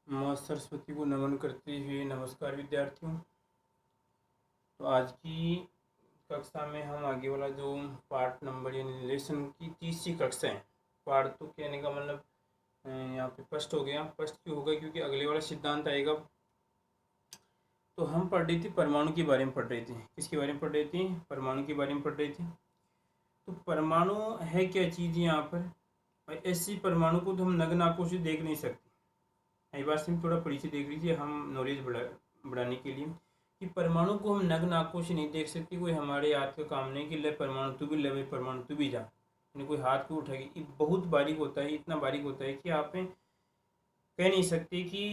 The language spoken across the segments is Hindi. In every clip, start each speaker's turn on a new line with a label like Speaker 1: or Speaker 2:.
Speaker 1: माँ सरस्वती को नमन करते हुए नमस्कार विद्यार्थियों। तो आज की कक्षा में हम आगे वाला जो पार्ट नंबर यानी लेसन की तीसरी कक्षा है। पार्ट तो कहने का मतलब यहाँ पे फर्स्ट हो गया। फर्स्ट क्यों होगा? क्योंकि अगले वाला सिद्धांत आएगा। तो हम पढ़ रहे थे, परमाणु के बारे में पढ़ रहे थे। किसके बारे में पढ़ रहे थे? परमाणु के बारे में पढ़ रहे थे। तो परमाणु है क्या चीज़ यहाँ पर? ऐसी परमाणु को तो हम नग्न आंखों से देख नहीं सकते। ये बात से थोड़ा परिचय देख लीजिए, हम नॉलेज बढ़ाने के लिए कि परमाणु को हम नग्न आंखों से नहीं देख सकते। कोई हमारे हाथ का काम नहीं कि ले परमाणु तू भी ले, भाई परमाणु तू भी जा, यानी कोई हाथ को उठाएगी। ये बहुत बारीक होता है, इतना बारीक होता है कि आप कह नहीं सकते कि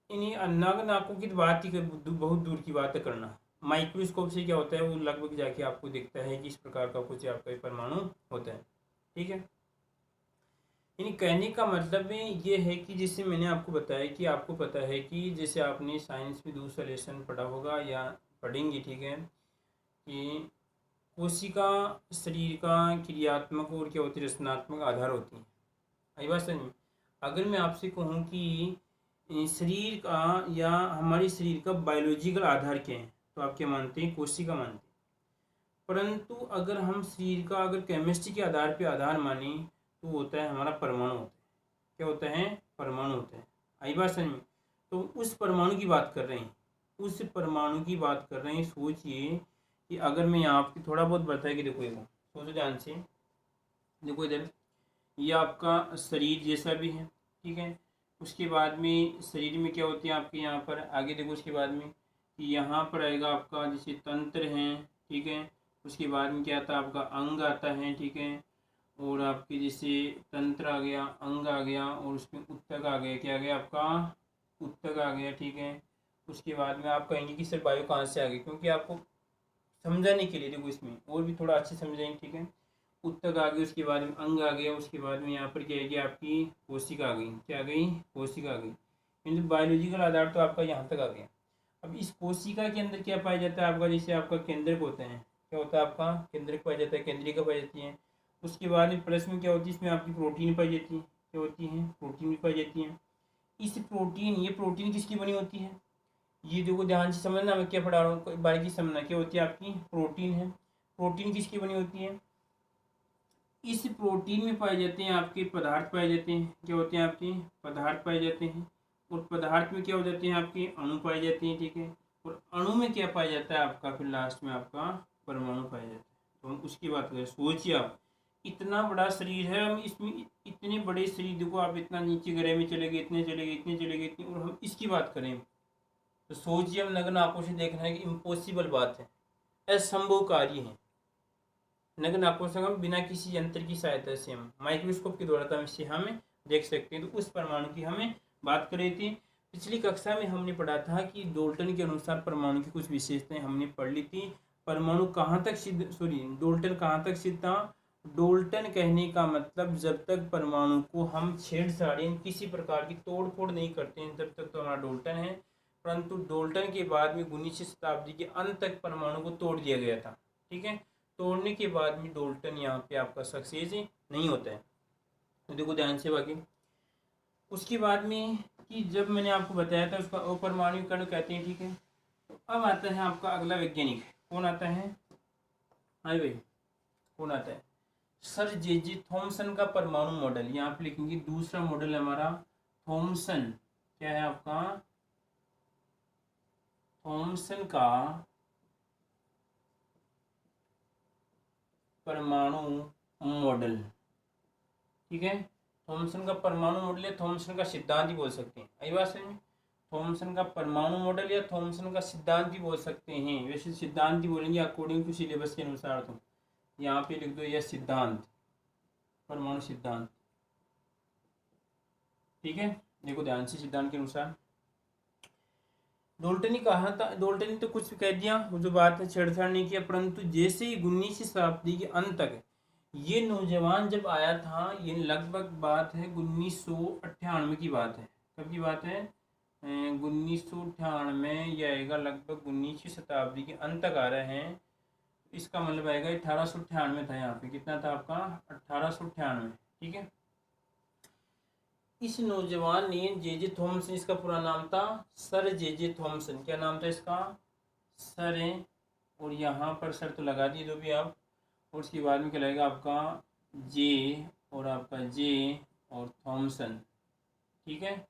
Speaker 1: इन्हीं नग्न आंखों की बात ही बहुत दूर की बात है करना। माइक्रोस्कोप से क्या होता है, वो लगभग जाके आपको दिखता है कि इस प्रकार का कुछ आपका परमाणु होता है। ठीक है, यानी कहने का मतलब में ये है कि जैसे मैंने आपको बताया कि आपको पता है कि जैसे आपने साइंस में दूसरा लेसन पढ़ा होगा या पढ़ेंगे, ठीक है, कि कोशिका शरीर का क्रियात्मक और क्या होती है, रचनात्मक आधार होती है। आई बात समझ में? अगर मैं आपसे कहूँ कि शरीर का या हमारे शरीर का बायोलॉजिकल आधार क्या है, तो आप क्या मानते हैं? कोशिका मानते हैं। परंतु अगर हम शरीर का अगर केमिस्ट्री के आधार पे आधार माने तो होता है हमारा परमाणु होता है। क्या होता है? परमाणु होता है। आई बात समझ में? तो उस परमाणु की बात कर रहे हैं, उस परमाणु की बात कर रहे हैं। सोचिए कि अगर मैं यहाँ आपकी थोड़ा बहुत बताया कि देखो ये सोचो ध्यान से। देखो इधर ये आपका शरीर जैसा भी है, ठीक है। उसके बाद में शरीर में क्या होती है आपके यहाँ पर आगे देखो। उसके बाद में यहाँ पर आएगा आपका जैसे तंत्र है, ठीक है। उसके बाद में क्या आता है आपका अंग आता है, ठीक है। और आपके जैसे तंत्र आ गया, अंग आ गया, और उसमें उत्तक आ गया। क्या आ गया आपका? उत्तक आ गया, ठीक है। उसके बाद में आप कहेंगे कि सर बायो कहाँ से आ गई, क्योंकि आपको समझाने के लिए देखो इसमें और भी थोड़ा अच्छे समझाएंगे, ठीक है। उत्तक आ गई, उसके बाद में अंग आ गया, उसके बाद में यहाँ पर क्या है कि आपकी कोशिका आ गई। क्या आ गई? कोशिका आ गई। मतलब बायोलॉजिकल आधार तो आपका यहाँ तक आ गया। अब इस कोशिका के अंदर क्या पाया जाता है आपका? जैसे आपका केंद्रक होते हैं। क्या होता है आपका? केंद्रक पाया जाता है, केंद्रिका पाई जाती है। उसके बाद में प्लस में क्या होती है? इसमें आपकी प्रोटीन पाई जाती है। क्या होती है? प्रोटीन भी पाई जाती है। इस प्रोटीन, ये प्रोटीन किसकी बनी होती है? ये देखो ध्यान से समझना, मैं क्या पढ़ा रहा हूँ बारीकी समझना। क्या होती है आपकी? प्रोटीन है। प्रोटीन किसकी बनी होती है? इस प्रोटीन में पाए जाते हैं आपके पदार्थ पाए जाते हैं। क्या होते हैं आपके? पदार्थ पाए जाते हैं। और पदार्थ में क्या हो जाते हैं आपके? अणु पाए जाते हैं, ठीक है। और अणु में क्या पाया जाता है आपका? फिर लास्ट में आपका परमाणु पाया जाता है। तो हम उसकी बात करें। सोचिए आप, इतना बड़ा शरीर है, हम इसमें इतने बड़े शरीर, देखो आप इतना नीचे ग्रह में चले गए, इतने चले गए, इतने चले गए, इतने, और हम इसकी बात करें तो सोचिए, हम नग्न आंखों से देखना है कि इम्पॉसिबल बात है, असंभव कार्य है। नग्न आंखों से हम बिना किसी यंत्र की सहायता से हम माइक्रोस्कोप के द्वारा इसे हमें देख सकते हैं। तो उस परमाणु की हमें बात कर रही थी। पिछली कक्षा में हमने पढ़ा था कि डोल्टन के अनुसार परमाणु की कुछ विशेषताएं हमने पढ़ ली थी। परमाणु कहाँ तक सिद्ध, सॉरी, डोल्टन कहाँ तक सिद्ध था? डोल्टन कहने का मतलब जब तक परमाणु को हम छेड़छाड़ किसी प्रकार की तोड़ फोड़ नहीं करते हैं तब तक तो हमारा डोल्टन है। परंतु डोल्टन के बाद में 19वीं शताब्दी के अंत तक परमाणु को तोड़ दिया गया था, ठीक है। तोड़ने के बाद में डोल्टन यहाँ पे आपका सक्सेस नहीं होता है। तो देखो ध्यान से बाकी। उसके बाद में कि जब मैंने आपको बताया था उसका अपरमाणु कण कहते हैं, ठीक है। तो अब आता है आपका अगला वैज्ञानिक। कौन आता है? हाँ भाई, कौन आता है? सर जे थॉमसन का परमाणु मॉडल। यहाँ पे लिखेंगे दूसरा मॉडल है हमारा थॉमसन। क्या है आपका? थॉमसन का परमाणु मॉडल, ठीक है। थॉमसन का परमाणु मॉडल या थॉमसन का सिद्धांत ही बोल सकते हैं। आई बात समझ में? थॉमसन का परमाणु मॉडल या थॉमसन का सिद्धांत भी बोल सकते हैं। वैसे सिद्धांत ही बोलेंगे अकॉर्डिंग टू सिलेबस के अनुसार। तो यहाँ पे लिख दो यह सिद्धांत, परमाणु सिद्धांत, ठीक है। देखो ध्यान से, सिद्धांत के अनुसार डोल्टनी कहा था। डोल्टनी तो कुछ कह दिया, वो जो बात है छेड़छाड़ नहीं किया। परंतु जैसे ही 19वीं शताब्दी के अंत तक ये नौजवान जब आया था, ये लगभग बात है 1998 की बात है। कब की बात है? 1998 ये आएगा, लगभग 19वीं शताब्दी के अंत तक आ रहे हैं। इसका मतलब आएगा 1898 था। यहाँ पे कितना था आपका? 1898, ठीक है। इस नौजवान ने जे थॉमसन, इसका पूरा नाम था सर जे थॉमसन। क्या नाम था इसका? सर है, और यहाँ पर सर तो लगा दिए जो भी आप, और उसके बाद में क्या लगेगा आपका जे, और आपका जे और थॉमसन। ठीक है,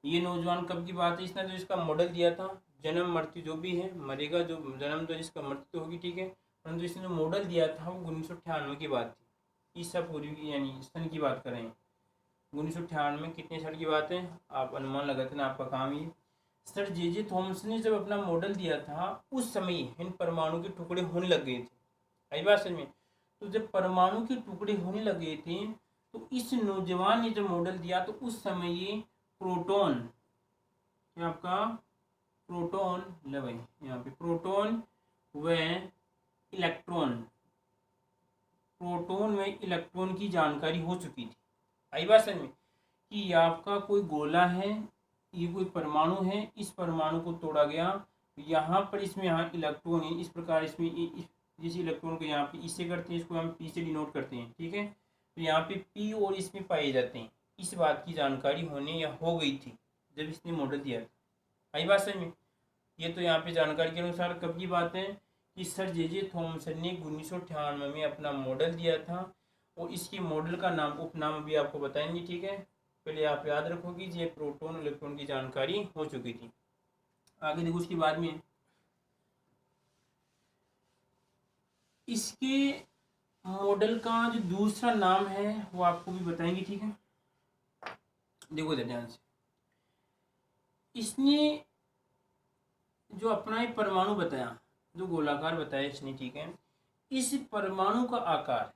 Speaker 1: ये नौजवान कब की बात है? इसने जो इसका मॉडल दिया था, जन्म मृत्यु जो भी है, मरेगा जो जन्म तो इसका मृत्यु तो होगी, ठीक है, परंतु इसने जो मॉडल दिया था वो 1998 की बात थी, ईसा पूर्व की यानी सन की बात कर रहे हैं। 1998 कितने साल की बात है आप अनुमान लगाते ना, आपका काम ये। सर जे थॉमसन ने जब अपना मॉडल दिया था उस समय इन परमाणु के टुकड़े होने लग गए थे। आई बात समझ में? तो जब परमाणु के टुकड़े होने लगे थे तो इस नौजवान ने जब मॉडल दिया तो उस समय ये प्रोटॉन, क्या आपका प्रोटॉन लवे यहाँ पे, प्रोटॉन व इलेक्ट्रॉन, प्रोटॉन व इलेक्ट्रॉन की जानकारी हो चुकी थी। आई बात समझ में कि ये आपका कोई गोला है, ये कोई परमाणु है, इस परमाणु को तोड़ा गया, यहाँ पर इसमें यहाँ इलेक्ट्रॉन है, इस प्रकार इसमें जिस इलेक्ट्रॉन को यहाँ पे इससे करते हैं, इसको हम पी से डिनोट करते हैं, ठीक है, तो यहाँ पे पी और इसमें पाए जाते हैं। इस बात की जानकारी होने या हो गई थी जब इसने मॉडल दिया था। आई बात समझ में? ये तो यहाँ पे जानकारी के अनुसार कब की बात है कि सर जे थॉमसन ने 1998 में अपना मॉडल दिया था, और इसकी मॉडल का नाम, उपनाम भी आपको बताएंगे, ठीक है। पहले आप याद रखो कि ये प्रोटॉन इलेक्ट्रॉन की जानकारी हो चुकी थी। आगे देखो उसके बाद में इसके मॉडल का जो दूसरा नाम है वो आपको भी बताएंगे, ठीक है। देखो ध्यान से, इसने जो अपना एक परमाणु बताया, जो गोलाकार बताया इसने, ठीक है, इस परमाणु का आकार,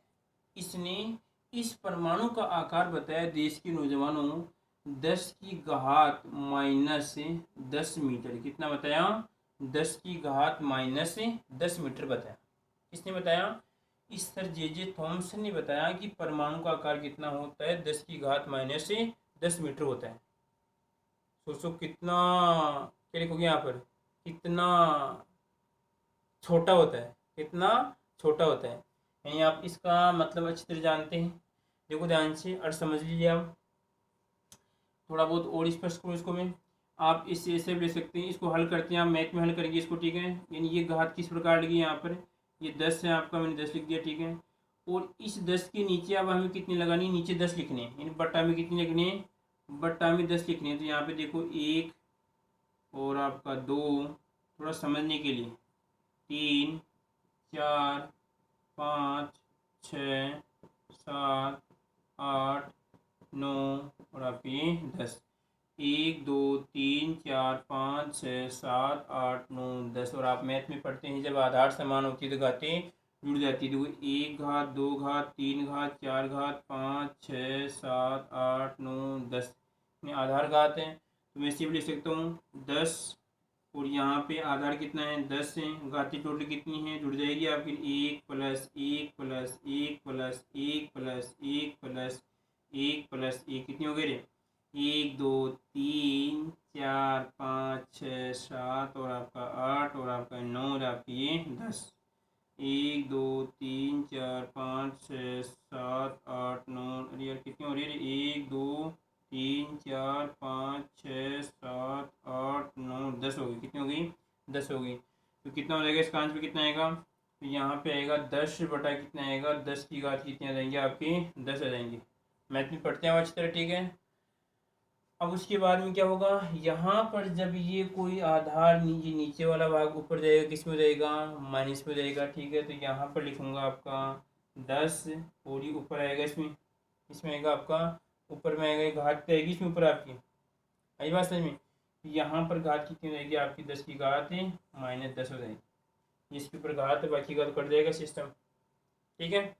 Speaker 1: इसने इस परमाणु का आकार बताया देश के नौजवानों 10⁻⁻10 मीटर। कितना बताया? 10⁻⁻10 मीटर बताया। किसने बताया? इस सर जे थॉमसन ने बताया कि परमाणु का आकार कितना होता है, 10⁻⁻10 मीटर होता है। सोचो कितना, क्या लिखोगे यहाँ पर, कितना छोटा होता है, कितना छोटा होता है। यानी आप इसका मतलब अच्छी तरह जानते हैं। देखो ध्यान से और समझ लीजिए, आप थोड़ा बहुत और स्पष्ट करो इसको मैं। आप इससे ऐसे ले सकते हैं, इसको हल करते हैं, आप मैथ में हल करेंगे इसको, ठीक है। यानी ये घात किस प्रकार लगी यहाँ पर, ये 10 है आपका, मैंने 10 लिख दिया, ठीक है। और इस 10 के नीचे अब हमें कितनी लगानी, नीचे 10 लिखने हैं, यानी बट्टा में कितनी लिखनी है, बट्टा में 10 लिखनी है। तो यहाँ पे देखो 1 और आपका 2, थोड़ा समझने के लिए, 3 4 5 6 7 8 9 और आपकी 10, 1 2 3 4 5 6 7 8 9 10। और आप मैथ में पढ़ते हैं जब आधार समान होती है तो घातें जुड़ जाती है। देखो 1 घात 2 घात 3 घात 4 घात 5 6 7 8 9 10 में आधार घात है, तो मैं सिर्फ लिख सकता हूँ 10, और यहाँ पे आधार कितना है, 10 है, घाती टोटल कितनी है, जुड़ जाएगी आपकी 1 plus 1 plus 1 plus 1 plus 1 plus 1 plus 1, कितनी हो गई रे, 1 2 3 4 5 6 7 और आपका 8 और आपका 9 और आपकी ये 10, 1 2 3 4 5 6 7 8 9, अरे यार कितनी हो रही है, 1 2 3 4 5 6 7 8 9 10 हो गई। कितनी हो गई, 10 हो गई। तो कितना हो जाएगा इसका आंसर, कितना आएगा, तो यहाँ पे आएगा 10 बटा कितना आएगा, 10 की घात कितने आ जाएंगे आपकी, 10 आ जाएंगे। मैथ में पढ़ते हैं अच्छी तरह, ठीक है। अब उसके बाद में क्या होगा, यहाँ पर जब ये कोई आधार नीचे वाला भाग ऊपर जाएगा, किस में जाएगा, माइनस में जाएगा, ठीक है। तो यहाँ पर लिखूंगा आपका 10, और ये ऊपर आएगा, इसमें इसमें आएगा आपका, ऊपर में आएगा घात आएगी इसमें ऊपर आपकी, आई बात समझ में। यहाँ पर घात कितनी हो जाएगी आपकी, 10 की घात -10 हो जाएगी, इसके ऊपर घात बाकी का तो कट जाएगा सिस्टम, ठीक है।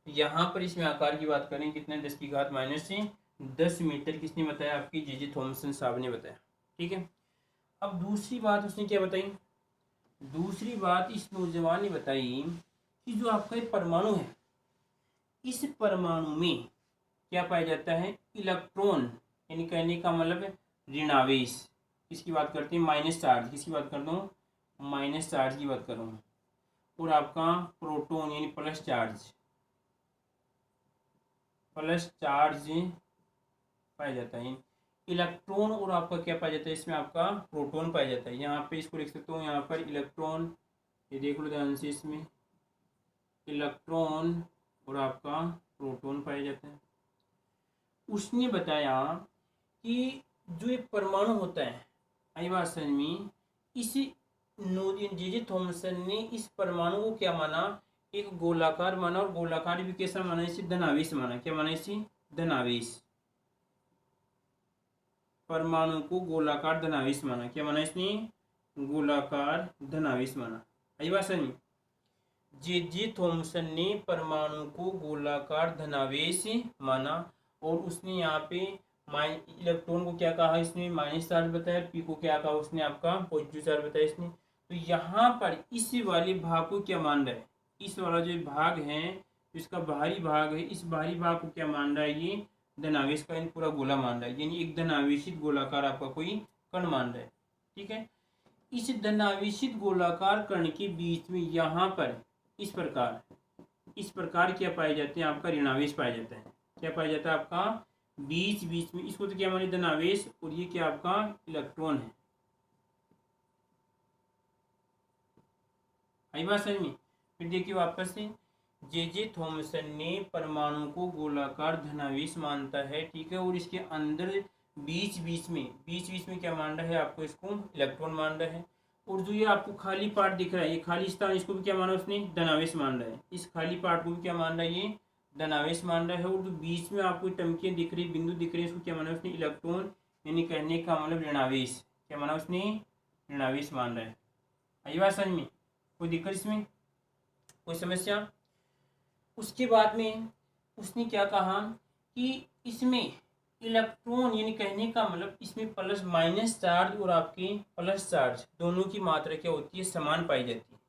Speaker 1: यहाँ पर इसमें आकार की बात करें, कितना 10 की घात -10 मीटर, किसने बताया, आपकी जे थॉमसन साहब ने बताया, ठीक है। अब दूसरी बात उसने क्या बताई, दूसरी बात इस नौजवान ने बताई कि जो आपका ये परमाणु है, इस परमाणु में क्या पाया जाता है, इलेक्ट्रॉन, यानी कहने का मतलब ऋणावेश। किसकी बात करते हैं, माइनस चार्ज, किसकी बात करता हूँ, माइनस चार्ज की बात कर रहा हूँ। और आपका प्रोटॉन यानी प्लस चार्ज, प्लस चार्ज पाया जाता है। इलेक्ट्रॉन और आपका क्या पाया जाता है, इसमें आपका प्रोटॉन पाया जाता है। यहाँ पे इसको लिख सकता हूँ, यहाँ पर इलेक्ट्रॉन, ये देख लो ध्यान से, इसमें इलेक्ट्रॉन और आपका प्रोटॉन पाया जाता है। उसने बताया कि जो एक परमाणु होता है, आई बात समझ में, इस जे थॉमसन ने इस परमाणु को क्या माना, एक गोलाकार माना, और गोलाकार भी कैसा माना, इसे धनावेश माना। क्या माना, इसे धनावेश, परमाणु को गोलाकार धनावेश माना। क्या माना इसने, गोलाकार धनावेश माना। आई बात समझ में, जे थॉमसन ने परमाणु को गोलाकार धनावेश माना, और उसने यहाँ पे इलेक्ट्रॉन को क्या कहा, इसने माइनस चार्ज बताया, पी को क्या कहा उसने, आपका पॉजिटिव चार्ज बताया इसने। तो यहाँ पर इस वाले भाग को क्या मान रहा है, इस वाला जो भाग है, इसका बाहरी भाग है, इस बाहरी भाग को क्या मान रहा है, ये धनावेश का पूरा गोला मान रहा है, यानी एक धनावेशित गोलाकार आपका कोई कण मान रहा है। ठीक है, इस धनावेशित गोलाकार कण के बीच में यहाँ पर इस प्रकार क्या पाए जाते हैं, आपका ऋणावेश पाया जाता है। क्या पाया जाता है, आपका बीच बीच में, इसको तो क्या माने, धनावेश, और ये क्या आपका इलेक्ट्रॉन है। आई बात समझ में। फिर देखिए वापस से, जे थॉमसन ने परमाणु को गोलाकार धनावेश मानता है, ठीक है, और इसके अंदर बीच बीच में क्या मान रहा है, आपको इसको इलेक्ट्रॉन मान रहा है। और जो ये आपको खाली पार्ट दिख रहा है, ये खाली स्थान, इसको भी क्या माना उसने, धनावेश मान रहा है। इस खाली पार्ट को भी क्या मान रहा है, ये धनावेश मान रहा है। और जो बीच में आपको टंकियां दिख रही, बिंदु दिख रही है, इसको क्या माना उसने, इलेक्ट्रॉन, यानी कहने का मतलब ऋणावेश। क्या माना उसने, ऋणावेश मान रहा है। आई बात समझ में, कोई दिक्कत इसमें, कोई समस्या। उसके बाद में उसने क्या कहा कि इसमें इलेक्ट्रॉन, यानी कहने का मतलब इसमें प्लस माइनस चार्ज और आपके प्लस चार्ज दोनों की मात्रा क्या होती है, समान पाई जाती है।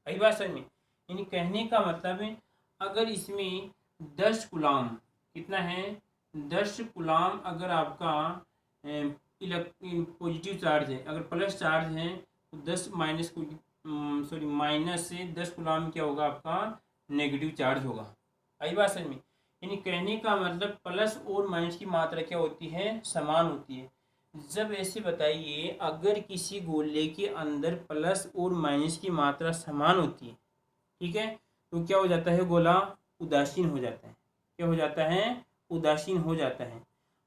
Speaker 1: आई बात समझ में, यानी कहने का मतलब है, अगर इसमें 10 कूलाम, कितना है, 10 कूलाम अगर आपका पॉजिटिव चार्ज है, अगर प्लस चार्ज है, तो 10 माइनस से 10 कूलाम क्या होगा, आपका नेगेटिव चार्ज होगा। आई बात समझ में, यानी कहने का मतलब प्लस और माइनस की मात्रा क्या होती है, समान होती है। जब ऐसे बताइए, अगर किसी गोले के अंदर प्लस और माइनस की मात्रा समान होती है, ठीक है, तो क्या हो जाता है, गोला उदासीन हो जाता है। क्या हो जाता है, उदासीन हो जाता है।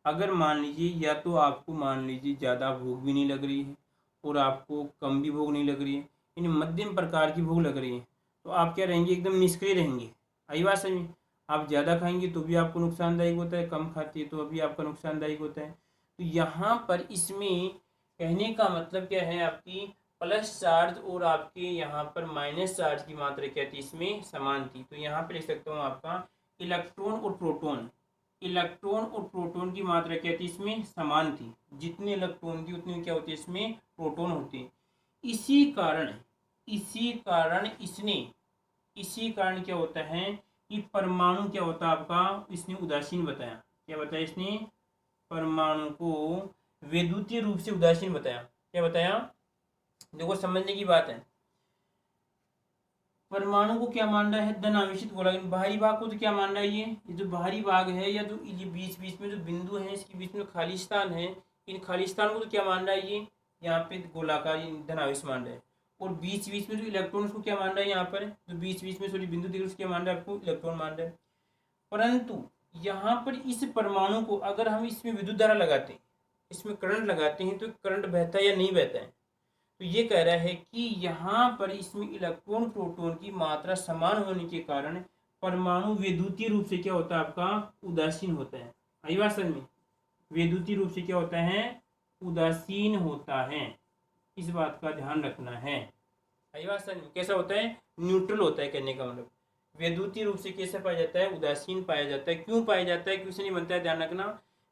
Speaker 1: अगर मान लीजिए, या तो आपको मान लीजिए ज़्यादा भूख भी नहीं लग रही है, और आपको कम भी भूख नहीं लग रही है, यानी मध्यम प्रकार की भूख लग रही है, तो आप क्या रहेंगे, एकदम निष्क्रिय रहेंगे। आई बात समझ में, आप ज़्यादा खाएंगे तो भी आपको नुकसानदायक होता है, कम खाते हैं तो अभी आपका नुकसानदायक होता है। तो यहाँ पर इसमें कहने का मतलब क्या है, आपकी प्लस चार्ज और आपके यहाँ पर माइनस चार्ज की मात्रा क्या थी, इसमें समान थी। तो यहाँ पर लिख सकता हूँ, आपका इलेक्ट्रॉन और प्रोटॉन की मात्रा क्या थी, इसमें समान थी। जितने इलेक्ट्रॉन थी उतनी क्या होती है, इसमें प्रोटॉन होती है। इसी कारण क्या होता है कि परमाणु क्या होता है आपका, इसने उदासीन बताया। क्या बताया इसने, परमाणु को वैद्युतीय रूप से उदासीन बताया। क्या बताया, देखो समझने की बात है। परमाणु को क्या मान रहा है, धनावेशित गोला, बाहरी भाग को तो क्या मान रहा है, ये जो बाहरी भाग है, या जो ये बीच बीच में जो बिंदु है, इसके बीच में खाली स्थान है, इन खाली स्थान को तो क्या मान रहा है, ये यहाँ पे गोलाकार धनावेश मान रहा है। और बीच बीच में जो इलेक्ट्रॉन को क्या मान रहा है, यहाँ पर जो बीच बीच में सॉरी बिंदु दिख रहा है, क्या मान रहा है, आपको इलेक्ट्रॉन मान रहा है। परंतु यहाँ पर इस परमाणु को अगर हम इसमें विद्युत धारा लगाते हैं, इसमें करंट लगाते हैं, तो करंट बहता है या नहीं बहता है। तो ये कह रहा है कि यहाँ पर इसमें इलेक्ट्रॉन प्रोटॉन की मात्रा समान होने के कारण परमाणु वैद्युतीय रूप से क्या होता है, आपका उदासीन होता है। आई बात समझ में, वैद्युतीय रूप से क्या होता है, उदासीन होता है। इस बात का ध्यान रखना है। आई बात समझ में, कैसा होता है, न्यूट्रल होता है, कहने का मतलब वैद्युतीय रूप से कैसे पाया जाता है, उदासीन पाया जाता है। क्यों पाया जाता है, क्वेश्चन नहीं बनता है, ध्यान रखना,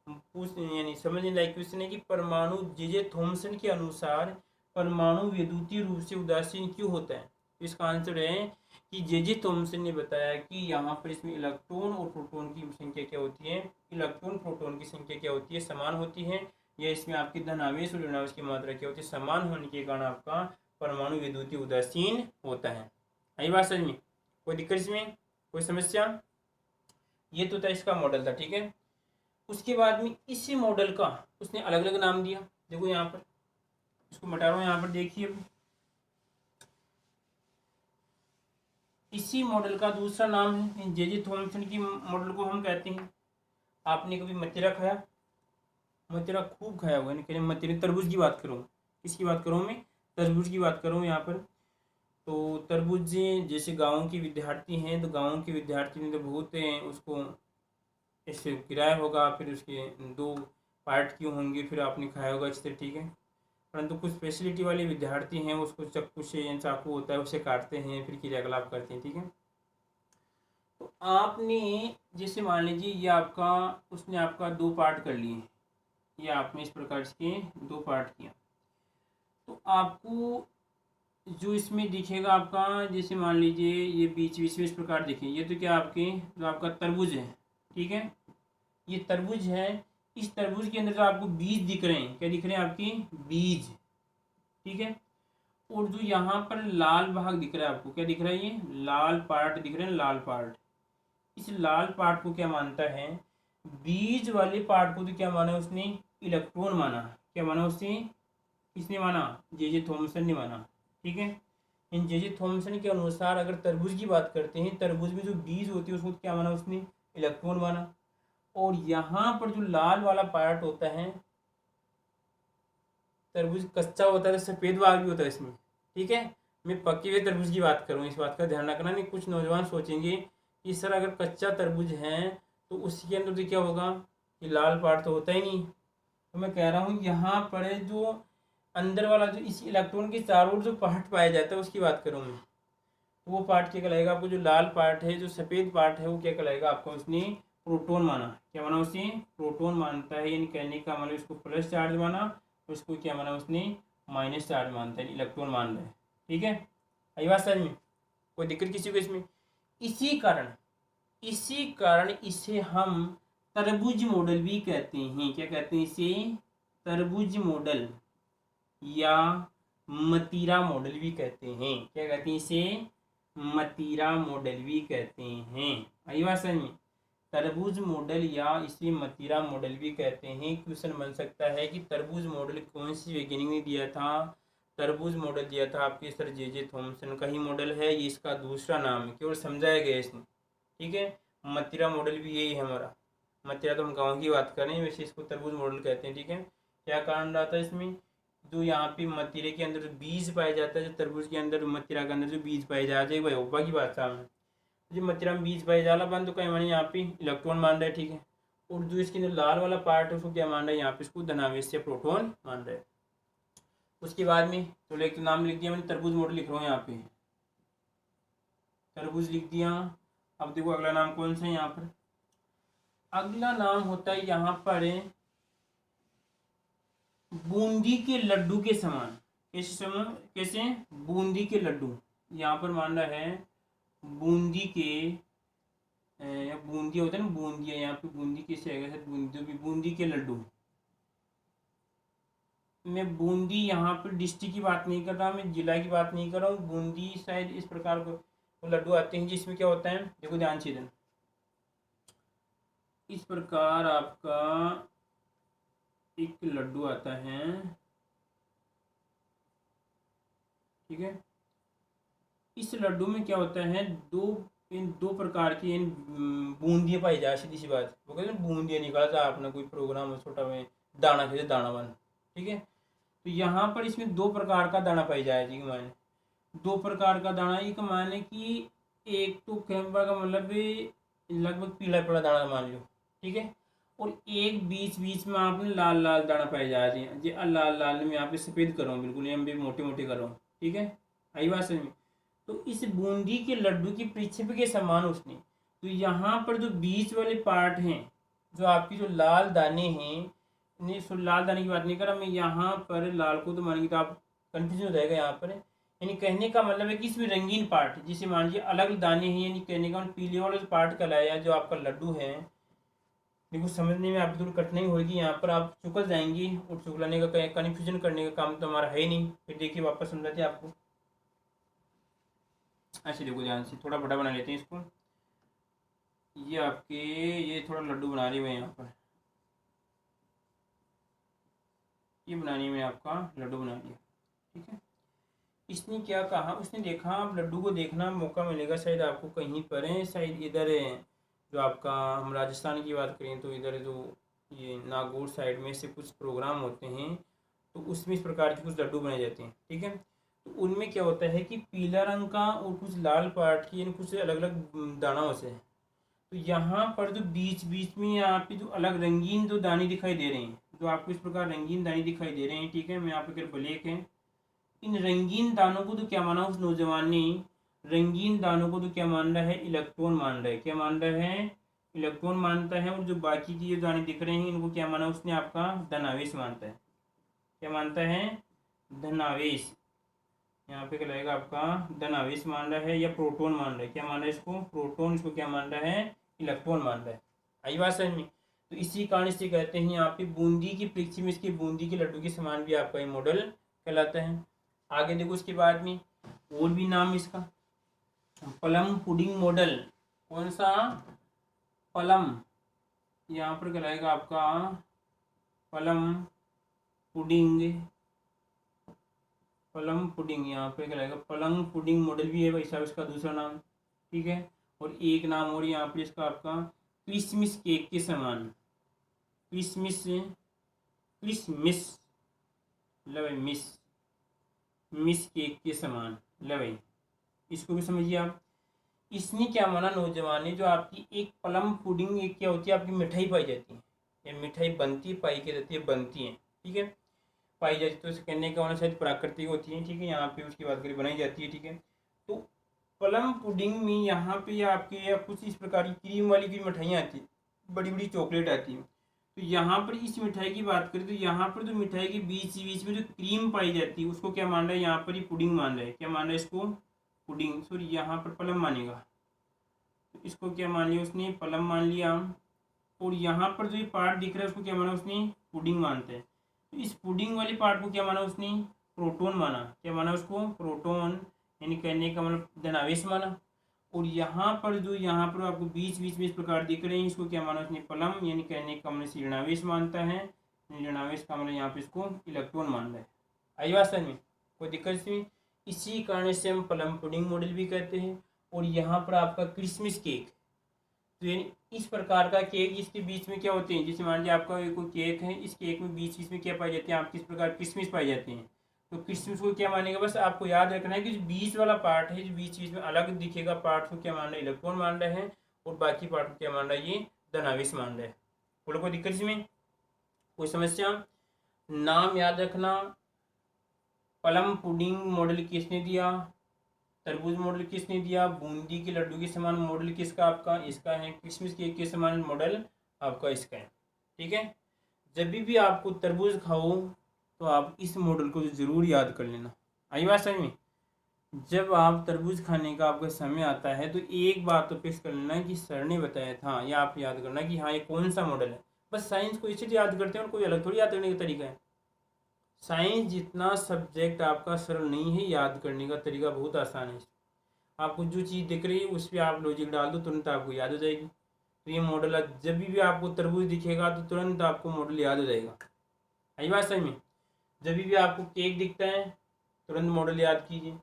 Speaker 1: यानी समझने लायक क्वेश्चन है कि परमाणु जे थॉमसन के अनुसार परमाणु वैद्युतीय रूप से उदासीन क्यों होता है। इसका आंसर है कि जे थॉमसन ने बताया कि यहाँ पर इसमें इलेक्ट्रॉन और प्रोटॉन की संख्या क्या होती है, इलेक्ट्रॉन प्रोटॉन की संख्या क्या होती है, समान होती है। या इसमें आपकी धनावेश और ऋणावेश की मात्रा क्या होती है, समान होने के कारण आपका परमाणु वैद्युतीय उदासीन होता है। आई बात समझ में, कोई दिक्कत इसमें, कोई समस्या। ये तो था इसका मॉडल था, ठीक है। उसके बाद में इसी मॉडल का उसने अलग अलग नाम दिया। देखो यहाँ पर इसको मिटा रहा हूँ, यहाँ पर देखिए अब इसी मॉडल का दूसरा नाम है जे थॉमसन की मॉडल को हम कहते हैं। आपने कभी मदिरा खाया? मदिरा खूब खाया हुआ है, कहीं मदिरा तरबूज की बात करूँ, किसकी बात करूँ मैं? तरबूज की बात करूँ यहाँ पर। तो तरबूज जैसे गाँव के विद्यार्थी हैं, तो गाँव के विद्यार्थी ने तो बहुत उसको ऐसे गिराया होगा, फिर उसके दो पार्ट क्यों होंगे, फिर आपने खाया होगा अच्छे से, ठीक है। परंतु कुछ स्पेशलिटी वाले विद्यार्थी हैं उसको चाकू से, चाकू होता है उसे काटते हैं, फिर क्रियाकलाप करते हैं, ठीक है। तो आपने जैसे मान लीजिए ये आपका, उसने आपका दो पार्ट कर लिए, ये आपने इस प्रकार के दो पार्ट किया, तो आपको जो इसमें दिखेगा आपका, जैसे मान लीजिए ये बीच बीच में इस प्रकार दिखे, ये तो क्या आपके जो आपका तरबूज है, ठीक है, ये तरबूज है। इस तरबूज के अंदर जो आपको बीज दिख रहे हैं, क्या दिख रहे हैं? आपके बीज, ठीक है। और जो यहाँ पर लाल भाग दिख रहा है आपको, क्या दिख रहा है? ये लाल पार्ट दिख रहे हैं, लाल पार्ट। इस लाल पार्ट को क्या मानता है? बीज वाले पार्ट को तो क्या माना उसने? इलेक्ट्रॉन माना। क्या माना उसने? किसने माना? जे थॉमसन ने माना, ठीक है। इन जे थॉमसन के अनुसार अगर तरबूज की बात करते हैं, तरबूज में जो बीज होती है उसको क्या माना उसने? इलेक्ट्रॉन माना। और यहाँ पर जो लाल वाला पार्ट होता है, तरबूज कच्चा होता है तो सफ़ेद भाग भी होता है इसमें, ठीक है। मैं पके हुए तरबूज की बात करूँ, इस बात का ध्यान रखना। नहीं, कुछ नौजवान सोचेंगे कि सर अगर कच्चा तरबूज है तो उसके अंदर तो क्या होगा, ये लाल पार्ट तो होता ही नहीं। तो मैं कह रहा हूँ यहाँ पर जो अंदर वाला जो इस इलेक्ट्रॉन के चारों ओर जो पार्ट पाया जाता है उसकी बात करूँ मैं, तो वो पार्ट क्या कहलाएगा? आपको जो लाल पार्ट है, जो सफ़ेद पार्ट है, वो क्या कहलाएगा? आपको उसने प्रोटॉन माना। क्या माना उसने? प्रोटॉन मानता है, यानी कहने का मतलब इसको प्लस चार्ज माना, उसको क्या माना उसने? माइनस चार्ज मानता है, इलेक्ट्रॉन मान रहा है, ठीक है। आई बात समझ में? कोई दिक्कत किसी को इसमें? इसी कारण इसे हम तरबूज मॉडल भी कहते हैं। क्या कहते हैं इसे? तरबूज मॉडल या मतीरा मॉडल भी कहते हैं। क्या कहते हैं इसे? मतीरा मॉडल भी कहते हैं। आई बात समझ में? तरबूज मॉडल या इसे मतीरा मॉडल भी कहते हैं। क्वेश्चन बन सकता है कि तरबूज मॉडल कौन सी वैज्ञानिक ने दिया था? तरबूज मॉडल दिया था आपके सर जे थॉमसन का ही मॉडल है, ये इसका दूसरा नाम है, केवल समझाया गया इसमें, ठीक है। मतीरा मॉडल भी यही है हमारा। मतीरा तो हम गाँव की बात कर रहे हैं, वैसे इसको तरबूज मॉडल कहते हैं, ठीक है। क्या कारण रहा था इसमें? जो यहाँ पे मतीरे के अंदर जो बीज पाया जाता है, जो तरबूज के अंदर मतीरा के अंदर जो बीज पाए जाते हैं, वही होपा की बात सामने, जो मतीरा में बीज पाए जाला बन तो कहीं माने यहाँ पे इलेक्ट्रॉन मान रहा है, ठीक है। और जो इसके अंदर लाल वाला पार्ट है उसको क्या मान रहा है? यहाँ पे इसको धनावेश से प्रोटॉन मान रहा है। उसके बाद में चलो एक नाम लिख दिया मैंने, तरबूज मॉडल लिख रहा हूँ यहाँ पे, तरबूज लिख दिया। अब देखो अगला नाम कौन सा है यहाँ पर? अगला नाम होता है यहाँ पर बूंदी के लड्डू के समान। कैसे समान? कैसे? बूंदी के लड्डू। यहाँ पर मान रहा है बूंदी के, या बूंदी होता है ना, बूंदी है यहाँ पे, बूंदी कैसे आएगा सर? बूंदी, बूंदी के लड्डू। मैं बूंदी यहाँ पर डिस्ट्रिक्ट की बात नहीं कर रहा, मैं जिला की बात नहीं कर रहा हूँ। बूंदी शायद इस प्रकार को लड्डू आते हैं जिसमें क्या होता है, देखो ध्यान से, इस प्रकार आपका एक लड्डू आता है, ठीक है। इस लड्डू में क्या होता है, इन दो प्रकार की इन बूंदियाँ पाई जाए, सीधी सी बात, वो कहते हैं बूंदियाँ निकाला था आपने कोई प्रोग्राम छोटा में, दाना खेले दाना बन, ठीक है। तो यहाँ पर इसमें दो प्रकार का दाना पाई जाए, ठीक है। माने दो प्रकार का दाना, एक माने कि एक तो कैम्बा का मतलब लगभग पीला पीला दाना मान लो, ठीक है। और एक बीच बीच में आपने लाल लाल दाना पाए जा रहे हैं, जी लाल लाल में यहाँ पे सफ़ेद कर रहा हूँ, बिल्कुल यहाँ पे मोटे मोटे कर रहा हूँ, ठीक है। आई बात समझ में? तो इस बूंदी के लड्डू की पृथ्वी के समान उसने, तो यहाँ पर जो बीच वाले पार्ट हैं, जो आपकी जो लाल दाने हैं, नहीं लाल दाने की बात नहीं कर रहा मैं, यहाँ पर लाल को तो मानेंगे तो आप कन्फ्यूजन हो जाएगा यहाँ पर। यानी कहने का मतलब है कि इसमें रंगीन पार्ट, जिसे मान लीजिए अलग दाने हैं, यानी कहने का पीले वाले पार्ट का लाया जो आपका लड्डू है। देखो समझने में आपकी थोड़ी कठिनाई होगी, यहाँ पर आप चुकल जाएंगी, और चुकलाने का कन्फ्यूजन करने का काम तो हमारा है ही नहीं। फिर देखिए वापस समझाते हैं आपको। ऐसे देखो ध्यान से, थोड़ा बड़ा बना लेते हैं इसको। ये आपके, ये थोड़ा लड्डू बना रहे हुए हैं यहाँ पर, ये बनाने में आपका लड्डू बना दिया। ठीक है, इसने क्या कहा, उसने देखा, आप लड्डू को देखना मौका मिलेगा शायद आपको कहीं पर है, शायद इधर है, जो आपका हम राजस्थान की बात करें तो इधर जो ये नागौर साइड में से कुछ प्रोग्राम होते हैं तो उसमें इस प्रकार के कुछ लड्डू बनाए जाते हैं। ठीक है, तो उनमें क्या होता है कि पीला रंग का और कुछ लाल पार्ट की, यानी कुछ अलग अलग दानों से, तो यहाँ पर जो बीच बीच में यहाँ पे जो अलग रंगीन जो दाने दिखाई दे रहे हैं, जो आपको इस प्रकार रंगीन दाने दिखाई दे रहे हैं, ठीक है, मैं यहाँ पे अगर ब्लैक है, इन रंगीन दानों को तो क्या माना उस नौजवान ने, रंगीन दानों को तो क्या मान रहा है, इलेक्ट्रॉन मान रहा है। क्या मान रहा है, इलेक्ट्रॉन मानता है। और जो बाकी की ये दाने दिख रहे हैं इनको क्या माना उसने, आपका धनावेश मानता है। क्या मानता है, धनावेश। यहाँ पे क्या लगेगा आपका, धनावेश मान रहा है या प्रोटोन मान रहा है। क्या मान रहा है इसको, प्रोटोन। इसको क्या मान रहा है, इलेक्ट्रॉन मान रहा है। आई बात समझ में। तो इसी कारण से कहते हैं यहाँ पे बूंदी की परीक्षा में इसके बूंदी के लड्डू के समान भी आपका ये मॉडल कहलाता है। आगे देखो उसके बाद में और भी नाम इसका, पलम पुडिंग मॉडल। कौन सा, पलम, यहाँ पर कहलाएगा आपका पलम पुडिंग, पलम पुडिंग। यहाँ पे कहलाएगा पलम पुडिंग मॉडल भी है भाई साहब इसका दूसरा नाम। ठीक है, और एक नाम और यहाँ पे इसका आपका क्रिसमिस केक के समान, क्रिसमिस, क्रिसमिस लवे मिस, मिस केक के समान लवे। इसको भी समझिए आप। इसने क्या माना नौजवान ने, जो आपकी एक पलम पुडिंग एक क्या होती है, आपकी मिठाई पाई जाती है, ये मिठाई बनती पाई की जाती है, बनती है। ठीक है, पाई जाती है, तो इसे कहने का होना शायद प्राकृतिक होती है। ठीक है, यहाँ पे उसकी बात करें बनाई जाती है। ठीक है, तो पलम पुडिंग में यहाँ पे आपके कुछ इस प्रकार की क्रीम वाली भी मिठाइयाँ आती है, बड़ी बड़ी चॉकलेट आती है। तो यहाँ पर इस मिठाई की बात करें तो यहाँ पर जो मिठाई के बीच बीच में जो क्रीम पाई जाती है उसको क्या मान रहा है, यहाँ पर ही पुडिंग मान रहा है। क्या मान रहा है इसको, पुडिंग। सॉरी, यहाँ पर पलम मानेगा, तो इसको क्या मान लिया उसने, पलम मान लिया। और यहाँ पर जो ये पार्ट दिख रहा है उसको क्या माना उसने, पुडिंग मानते हैं। तो इस पुडिंग वाले पार्ट को क्या माना उसने, प्रोटोन माना। क्या माना उसको, प्रोटोन, यानी कहने का मतलब धनावेश माना। और यहाँ पर जो यहाँ पर आपको बीच बीच में इस प्रकार दिख रहे हैं, इसको क्या माना उसने, पलम, यानी कहने का मतलब ऋणावेश मानता है। ऋणावेश का मतलब यहाँ पे इसको इलेक्ट्रॉन मान रहा है। आई बात समझ में, कोई दिक्कत इसमें। इसी कारण से हम पलम पुडिंग मॉडल भी कहते हैं। और यहाँ पर आपका क्रिसमस केक, तो यानी इस प्रकार का केक जिसके बीच में क्या होते हैं, जैसे मान लीजिए आपका कोई केक है, इस केक में बीच बीच में क्या पाई जाती है, आप किस प्रकार किशमिश पाई जाती हैं। तो किशमिश को क्या मानेगा, बस आपको याद रखना है कि जो बीच वाला पार्ट है, जो बीच बीच में अलग दिखेगा पार्ट को क्या मान रहा है, इलेक्ट्रॉन मान रहा है। और बाकी पार्ट को क्या मान रहा है, ये धनावेश मान रहा है। बोलो कोई दिक्कत इसमें, कोई समस्या। नाम याद रखना, पलम पुडिंग मॉडल किसने दिया, तरबूज मॉडल किसने दिया, बूंदी के लड्डू के समान मॉडल किसका, आपका इसका है। किशमिश केक के समान मॉडल आपका इसका है। ठीक है, जब भी आपको तरबूज खाओ तो आप इस मॉडल को ज़रूर याद कर लेना। आई बात समझ में। जब आप तरबूज खाने का आपका समय आता है तो एक बात तो फिक्स कर लेना कि सर ने बताया था, या आप याद करना कि हाँ ये कौन सा मॉडल है। बस साइंस को इसी याद करते हैं और कोई अलग थोड़ी याद करने का तरीका है। साइंस जितना सब्जेक्ट आपका सरल नहीं है, याद करने का तरीका बहुत आसान है। आपको जो चीज़ दिख रही है उस पर आप लॉजिक डाल दो, तुरंत आपको याद हो जाएगी। तो ये मॉडल जब भी आपको तरबूज दिखेगा तो तुरंत आपको मॉडल याद हो जाएगा। आई बात सही में। जब भी आपको केक दिखता है तुरंत मॉडल याद कीजिए।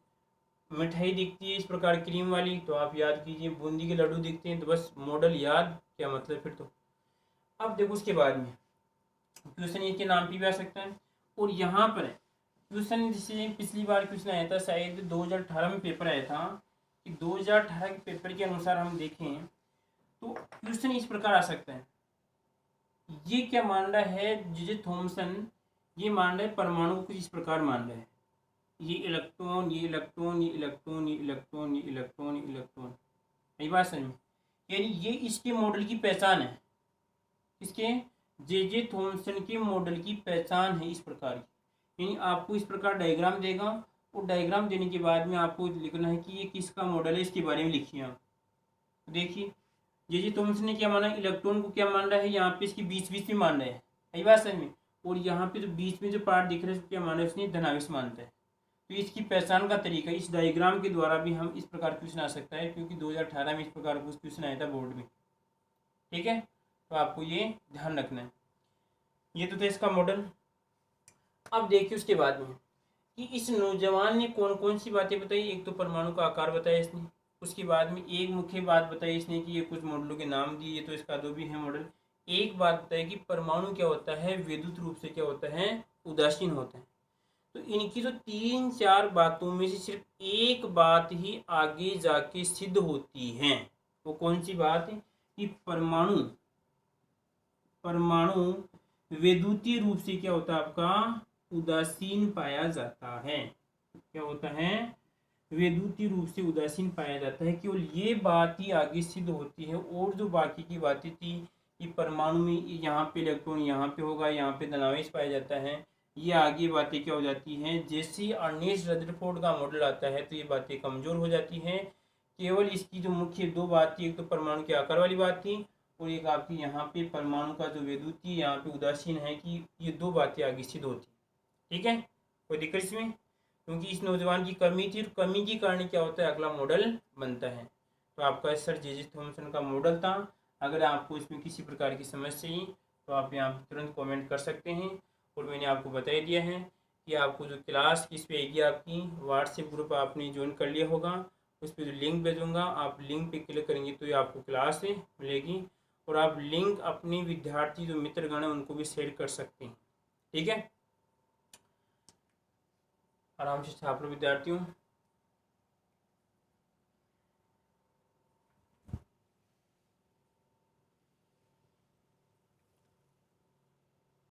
Speaker 1: मिठाई दिखती है इस प्रकार क्रीम वाली तो आप याद कीजिए। बूंदी के लड्डू दिखते हैं तो बस मॉडल याद, क्या मतलब फिर तो। अब देखो उसके बाद में क्वेश्चन इसके नाम पे भी आ सकता है। और यहाँ पर क्वेश्चन जैसे पिछली बार क्वेश्चन आया था, शायद 2018 में पेपर आया था कि 2018 के पेपर के अनुसार हम देखें तो क्वेश्चन इस प्रकार आ सकता है। ये क्या मान रहा है, जे थॉमसन ये मान रहा है परमाणु को कुछ इस प्रकार मान रहा है, ये इलेक्ट्रॉन, ये इलेक्ट्रॉन, ये इलेक्ट्रॉन, ये इलेक्ट्रॉन, ये इलेक्ट्रॉन, ये इलेक्ट्रॉन। यही बात समझ में। यानी ये इसके मॉडल की पहचान है, इसके जे थॉमसन के मॉडल की पहचान है इस प्रकार की। यानी आपको इस प्रकार डायग्राम देगा और डायग्राम देने के बाद में आपको लिखना है कि ये किसका मॉडल है, इसके बारे में लिखिए आप। देखिए जे थॉमसन ने क्या माना, इलेक्ट्रॉन को क्या मान रहा है, यहाँ पे इसके बीच बीच में मान रहे हैं। यही बात समझ में। और यहाँ पे जो बीच में जो पार्ट दिख रहा है क्या माना है उसने, धनावेश मानता है। तो इसकी पहचान का तरीका इस डायग्राम के द्वारा भी हम इस प्रकार क्वेश्चन आ सकता है, क्योंकि 2018 में इस प्रकार कुछ क्वेश्चन आया था बोर्ड में। ठीक है, तो आपको ये ध्यान रखना है। ये तो था इसका मॉडल। अब देखिए उसके बाद में कि इस नौजवान ने कौन कौन सी बातें बताई। एक तो परमाणु का आकार बताया इसने, उसके बाद में एक मुख्य बात बताई इसने कि ये कुछ मॉडलों के नाम दिए, तो इसका दो भी है मॉडल। एक बात बताई कि परमाणु क्या होता है, विद्युत रूप से क्या होता है, उदासीन होता है। तो इनकी जो तीन चार बातों में से सिर्फ एक बात ही आगे जाके सिद्ध होती है। वो कौन सी बात है कि परमाणु परमाणु विद्युतीय रूप से क्या होता है आपका, उदासीन पाया जाता है। क्या होता है, विद्युतीय रूप से उदासीन पाया जाता है। केवल ये बात ही आगे सिद्ध होती है, और जो बाकी की बातें थी कि परमाणु में यहाँ पे इलेक्ट्रॉन यहाँ पे होगा, यहाँ पे धनावेश पाया जाता है, ये आगे बातें क्या हो जाती हैं, जैसे अर्नेस्ट रदरफोर्ड का मॉडल आता है तो ये बातें कमजोर हो जाती हैं। केवल इसकी जो मुख्य दो बात थी, एक तो परमाणु के आकार वाली बात थी, और एक आपकी यहाँ पे परमाणु का जो विद्युतीय यहाँ पे उदासीन है, कि ये दो बातें आगे सिद्ध होती। ठीक है, कोई दिक्कत इसमें, क्योंकि इस नौजवान की कमी थी, और कमी के कारण क्या होता है, अगला मॉडल बनता है। तो आपका सर जे थॉमसन का मॉडल था। अगर आपको इसमें किसी प्रकार की समस्या आई तो आप यहाँ तुरंत कमेंट कर सकते हैं। और मैंने आपको बता दिया है कि आपको जो क्लास किस पे आएगी, आपकी व्हाट्सएप ग्रुप आपने ज्वाइन कर लिया होगा, उस पर जो लिंक भेजूँगा, आप लिंक पे क्लिक करेंगे तो ये आपको क्लास मिलेगी। और आप लिंक अपने विद्यार्थी जो मित्रगण हैं उनको भी शेयर कर सकते हैं। ठीक है, आराम से छाप लो विद्यार्थियों।